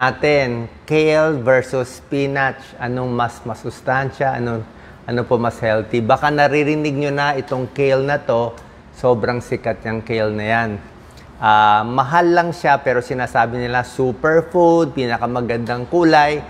natin, kale versus spinach. Anong mas masustansya? Ano po mas healthy? Baka naririnig nyo na itong kale na to. Sobrang sikat yung kale na yan. Mahal lang siya pero sinasabi nila superfood, pinakamagandang gulay.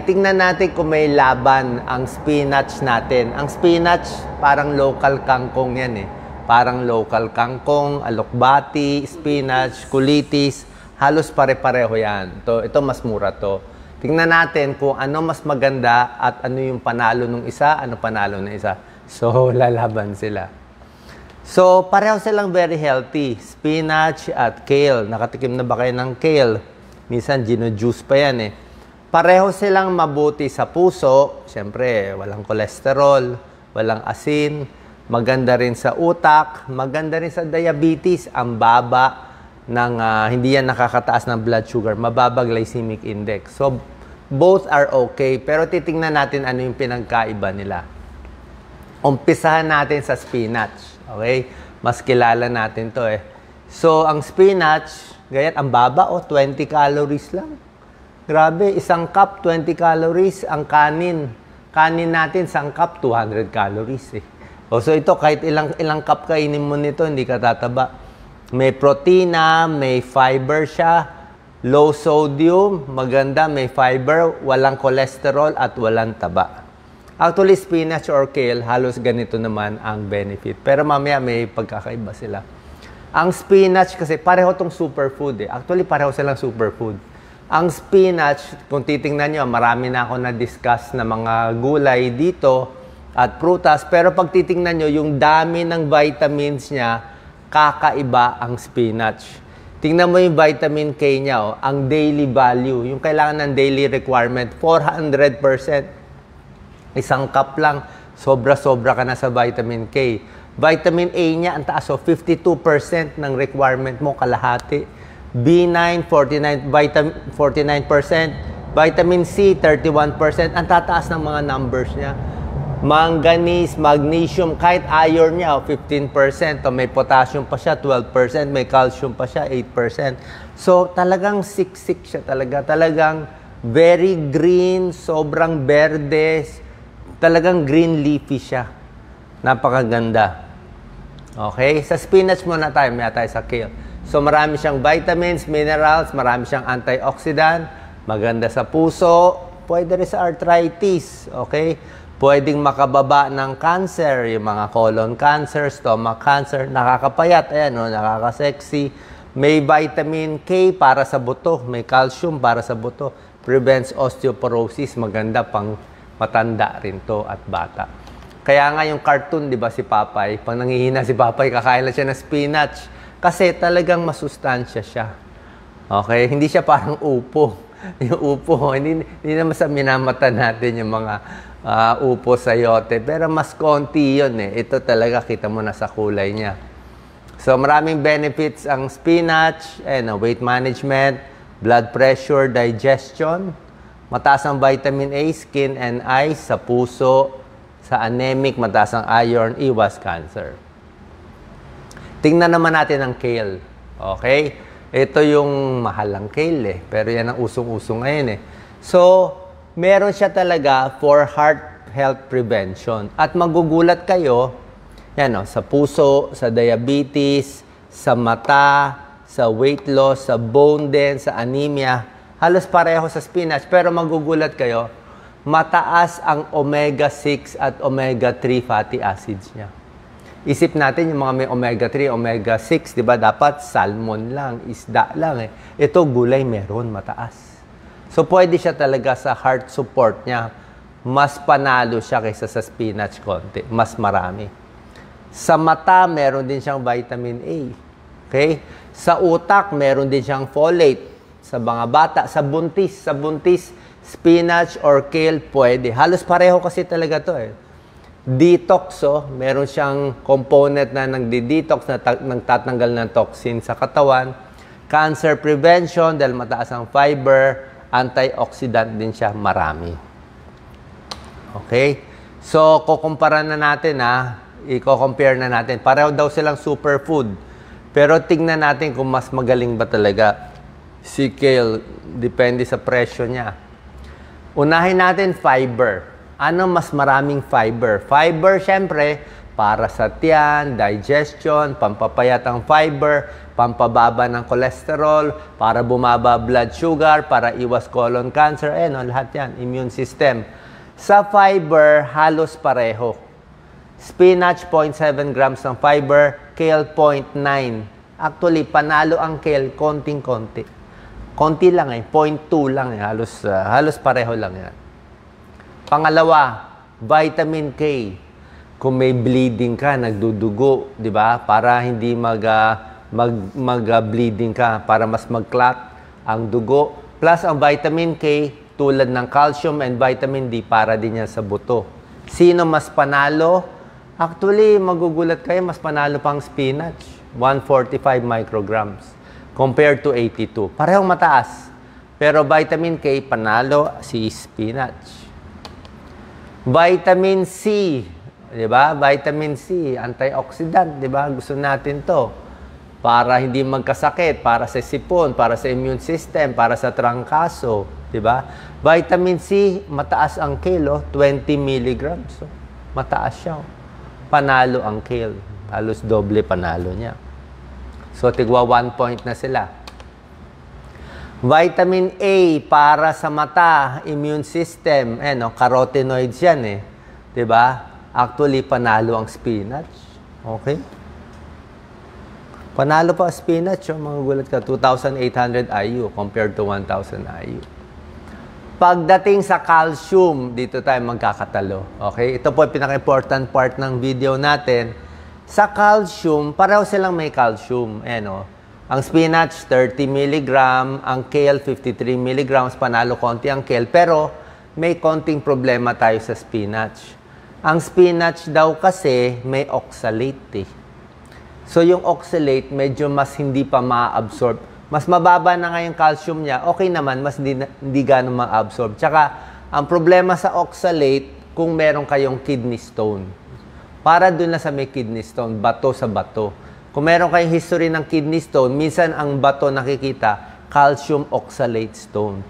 Tingnan natin kung may laban ang spinach natin. Ang spinach, parang local kangkong yan eh. Parang local kangkong, alokbati, spinach, kulitis. Halos pare-pareho yan. Ito mas mura to. Tingnan natin kung ano mas maganda at ano yung panalo ng isa, ano panalo ng isa. So, lalaban sila. So, pareho silang very healthy. Spinach at kale. Nakatikim na ba kayo ng kale? Minsan, gino-juice pa yan eh. Pareho silang mabuti sa puso. Siyempre, walang kolesterol, walang asin. Maganda rin sa utak. Maganda rin sa diabetes. Ang baba ng, hindi yan nakakataas ng blood sugar. Mababa glycemic index. So, both are okay. Pero titingnan natin ano yung pinagkaiba nila. Umpisahan natin sa spinach. Okay? Mas kilala natin to eh. So, ang spinach, gayat, ang baba, 20 calories lang. Grabe, isang cup, 20 calories. Ang kanin natin, isang cup, 200 calories eh. So, ito, kahit ilang cup kainin mo nito, hindi ka tataba. May protina, may fiber siya, low sodium, maganda, may fiber, walang cholesterol, at walang taba. Actually, spinach or kale, halos ganito naman ang benefit. Pero mamaya may pagkakaiba sila. Ang spinach kasi pareho tong superfood eh. Actually, pareho silang superfood. Ang spinach, kung titingnan nyo, marami na ako na-discuss na mga gulay dito at prutas. Pero pag titingnan nyo, yung dami ng vitamins niya, kakaiba ang spinach. Tingnan mo yung vitamin K niya, oh, ang daily value. Yung kailangan ng daily requirement, 400%. Isang cup lang, sobra-sobra ka na sa vitamin K. Vitamin A niya, ang taas, 52% ng requirement mo, kalahati. B9, 49%. Vitamin C, 31%. Ang tataas ng mga numbers niya. Manganese, magnesium, kahit iron niya, 15%. May potassium pa siya, 12%. May calcium pa siya, 8%. So, talagang siksik siya talaga. Talagang very green, sobrang berde. Talagang green leafy siya. Napakaganda. Okay? Sa spinach muna tayo. May tayo sa kale. So, marami siyang vitamins, minerals, marami siyang antioxidant, maganda sa puso, pwede rin sa arthritis. Okay? Pwedeng makababa ng cancer, yung mga colon cancer, stomach cancer, nakakapayat, ayan, no? Nakakasexy. May vitamin K para sa buto, may calcium para sa buto, prevents osteoporosis, maganda pang matanda rin to at bata. Kaya nga yung cartoon, di ba, si Papay, pag nangihina si Papay, kakain lang siya ng spinach. Kasi talagang masustansya siya. Okay? Hindi siya parang upo. Yung upo, hindi naman sa minamata natin yung mga upo sayote. Pero mas konti yun eh. Ito talaga, kita mo na sa kulay niya. So, maraming benefits ang spinach, weight management, blood pressure, digestion, mataas ang vitamin A, skin and eyes, sa puso, sa anemic, mataas ang iron, iwas cancer. Tingnan naman natin ang kale. Okay? Ito yung mahalang kale eh. Pero yan ang usong-usong ngayon eh. So, meron siya talaga for heart health prevention. At magugulat kayo, yan o, sa puso, sa diabetes, sa mata, sa weight loss, sa bone density, sa anemia. Halos pareho sa spinach, pero magugulat kayo, mataas ang omega-6 at omega-3 fatty acids niya. Isip natin yung mga may omega-3, omega-6, di ba? Dapat salmon lang, isda lang eh. Ito, gulay meron, mataas. So, pwede siya talaga sa heart support niya. Mas panalo siya kaysa sa spinach konti. Mas marami. Sa mata, meron din siyang vitamin A. Okay? Sa utak, meron din siyang folate. Sa mga bata, sa buntis, spinach or kale, pwede. Halos pareho kasi talaga to eh. Detox, meron siyang component na nagdi-detox, na nagtatanggal ng toxin sa katawan. Cancer prevention, dahil mataas ang fiber, antioxidant din siya, marami. Okay? So, kukumpara na natin i-compare na natin. Pareho daw silang superfood. Pero tingnan natin kung mas magaling ba talaga Si kale, depende sa presyo niya. Unahin natin fiber. Ano mas maraming fiber? Fiber, syempre, para sa tiyan, digestion, pampapayat ang fiber, pampababa ng cholesterol, para bumaba blood sugar, para iwas colon cancer, lahat yan, immune system. Sa fiber, halos pareho. Spinach, 0.7 grams ng fiber, kale, 0.9. Actually, panalo ang kale, konting-konti. Konti lang 0.2 lang halos pareho lang yan. Pangalawa, vitamin K. Kung may bleeding ka, nagdudugo, di ba? Para hindi mag-bleeding ka, para mas mag-clot ang dugo. Plus, ang vitamin K, tulad ng calcium and vitamin D, para din yan sa buto. Sino mas panalo? Actually, magugulat kayo, mas panalo pang spinach. 145 micrograms compared to 82. Parehong mataas. Pero vitamin K, panalo si spinach. Vitamin C, di ba? Vitamin C, antioxidant, di ba? Gusto natin to. Para hindi magkasakit, para sa sipon, para sa immune system, para sa trangkaso, di ba? Vitamin C, mataas ang kale, 20 milligrams. So, mataas siya. Panalo ang kale. Halos doble panalo niya. So, tigwa 1 point na sila. Vitamin A, para sa mata, immune system. Carotenoids yan Diba? Actually, panalo ang spinach. Okay? Panalo pa ang spinach. Mga gulat ka, 2,800 IU compared to 1,000 IU. Pagdating sa calcium, dito tayo magkakatalo. Okay? Ito po ang pinaka-important part ng video natin. Sa calcium, pareho silang may calcium. Ang spinach, 30 mg, ang kale, 53 mg, panalo konti ang kale. Pero may konting problema tayo sa spinach. Ang spinach daw kasi may oxalate. So yung oxalate, medyo mas hindi pa ma-absorb. Mas mababa na nga yung calcium niya, okay naman, mas hindi gano'ng ma-absorb. Tsaka, ang problema sa oxalate, kung meron kayong kidney stone. Para dun na sa may kidney stone, bato sa bato. Kung meron kayong history ng kidney stone, minsan ang bato nakikita, calcium oxalate stone.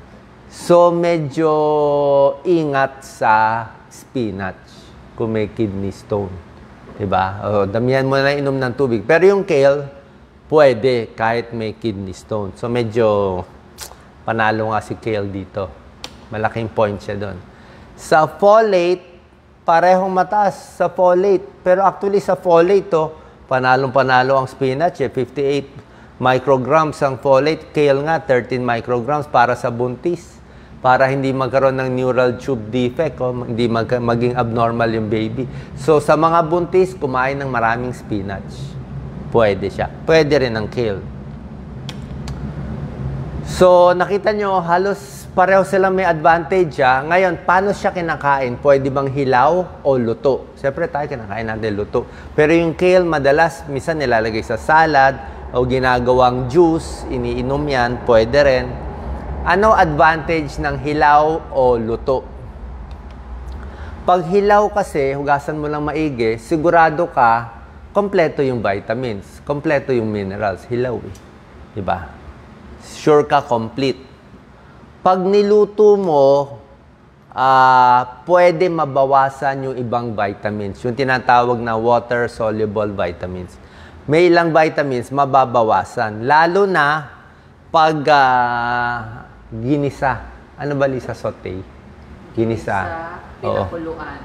So, medyo ingat sa spinach kung may kidney stone. Diba? Damihan mo na inom ng tubig. Pero yung kale, pwede kahit may kidney stone. So, medyo panalo nga si kale dito. Malaking point siya doon. Sa folate, parehong mataas sa folate. Pero actually sa folate, panalong-panalo ang spinach, 58 micrograms ang folate. Kale nga, 13 micrograms para sa buntis. Para hindi magkaroon ng neural tube defect, hindi maging abnormal yung baby. So, sa mga buntis, kumain ng maraming spinach. Pwede siya. Pwede rin ang kale. So, nakita nyo, halos pareho silang may advantage. Ngayon, paano siya kinakain? Pwede bang hilaw o luto? Siyempre tayo kinakain natin luto. Pero yung kale, madalas, minsan nilalagay sa salad o ginagawang juice, iniinom yan, pwede rin. Ano advantage ng hilaw o luto? Pag hilaw kasi, hugasan mo lang maigi, sigurado ka, kompleto yung vitamins, kompleto yung minerals. Hilaw Diba? Sure ka, complete. Pag niluto mo, pwede mabawasan yung ibang vitamins. Yung tinatawag na water-soluble vitamins. May ilang vitamins mababawasan. Lalo na pag ginisa. Ano ba, Lisa? Saute? Ginisa. Pinakuluan.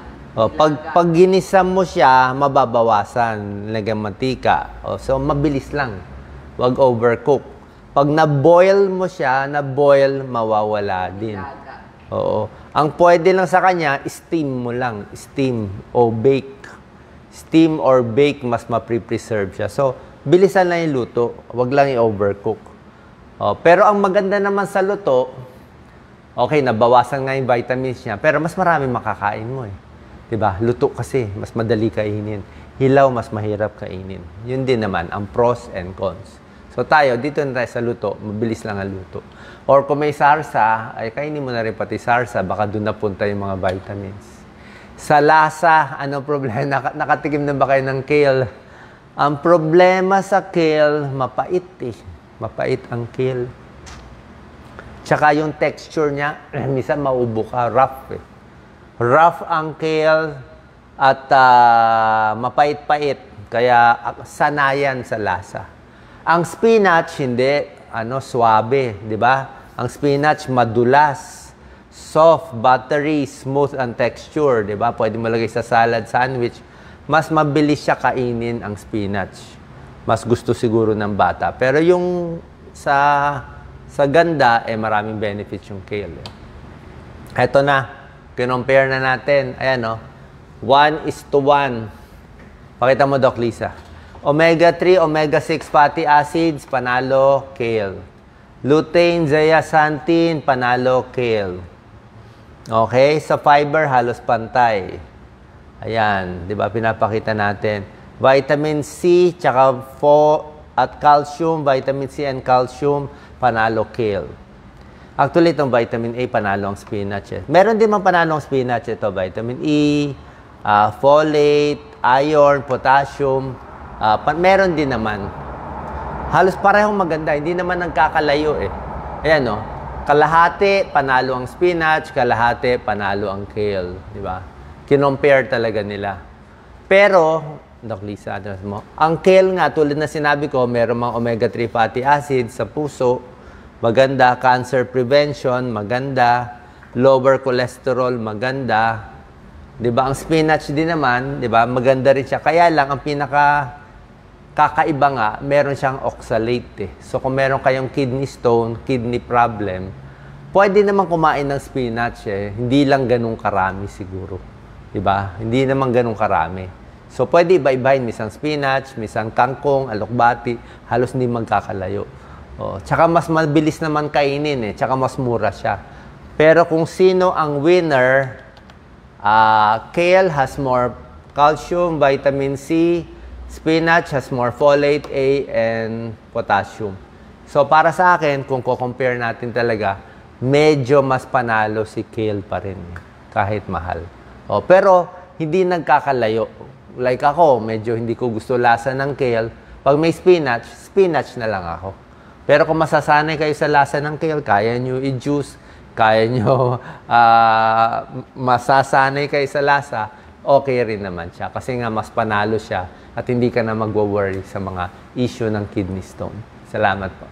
Pag ginisa mo siya, mababawasan. Lagyan mantika. So, mabilis lang. Huwag overcook. Pag na-boil mo siya, na-boil, mawawala din. Oo. Ang pwede lang sa kanya, steam mo lang. Steam o bake. Steam or bake, mas ma-preserve siya. So, bilisan lang yung luto. Huwag lang i-overcook. Pero ang maganda naman sa luto, okay, nabawasan nga yung vitamins niya, pero mas marami makakain mo Diba? Luto kasi, mas madali kainin. Hilaw, mas mahirap kainin. Yun din naman, ang pros and cons. So tayo, dito na tayo sa luto, mabilis lang ang luto. Or kung may sarsa, ay kainin mo na rin pati sarsa, baka doon napunta yung mga vitamins. Sa lasa, ano problema? Nakatikim na ba kayo ng kale? Ang problema sa kale, mapait Mapait ang kale. Tsaka yung texture niya, minsan maubo ka, rough eh. Rough ang kale at mapait-pait. Kaya sanayan sa lasa. Ang spinach, hindi, suabe, di ba? Ang spinach, madulas, soft, buttery, smooth ang texture, di ba? Pwede mo lagay sa salad, sandwich. Mas mabilis siya kainin ang spinach. Mas gusto siguro ng bata. Pero yung sa ganda, maraming benefits yung kale. Ito na, kinompare na natin. Ayan, 1:1. Pakita mo, Doc Lisa. Omega-3, omega-6 fatty acids, panalo, kale. Lutein, zeaxanthin, panalo, kale. Okay? Sa fiber, halos pantay. Ayan, di ba? Pinapakita natin. Vitamin C, tsaka at calcium, vitamin C and calcium, panalo kale. Actually, itong vitamin A, panalo ang spinach. Meron din mang panalo ang spinach. Ito, vitamin E, folate, iron, potassium. Meron din naman. Halos parehong maganda. Hindi naman nagkakalayo eh. Ayan, kalahati, panalo ang spinach. Kalahati, panalo ang kale. Di ba? Kinompare talaga nila. Pero, Doc Lisa, ang kale nga, tulad na sinabi ko, meron mga omega-3 fatty acids sa puso. Maganda. Cancer prevention, maganda. Lower cholesterol, maganda. Di ba? Ang spinach din naman, di ba? Maganda rin siya. Kaya lang, ang kakaiba nga, meron siyang oxalate eh. So, kung meron kayong kidney stone, kidney problem, pwede naman kumain ng spinach eh. Hindi lang ganun karami siguro. Diba? Hindi naman ganun karami. So, pwede iba-ibahin. Misang spinach, misang kangkong, alokbati, halos hindi magkakalayo. Tsaka mas mabilis naman kainin eh. Tsaka mas mura siya. Pero kung sino ang winner, kale has more calcium, vitamin C, spinach has more folate, A, and potassium. So, para sa akin, kung ko-compare natin talaga, medyo mas panalo si kale pa rin, kahit mahal. Pero, hindi nagkakalayo. Like ako, medyo hindi ko gusto lasa ng kale. Pag may spinach, spinach na lang ako. Pero kung masasanay kayo sa lasa ng kale, kaya nyo i-juice, kaya nyo masasanay kayo sa lasa, okay rin naman siya. Kasi nga mas panalo siya at hindi ka na magwo-worry sa mga issue ng kidney stone. Salamat po.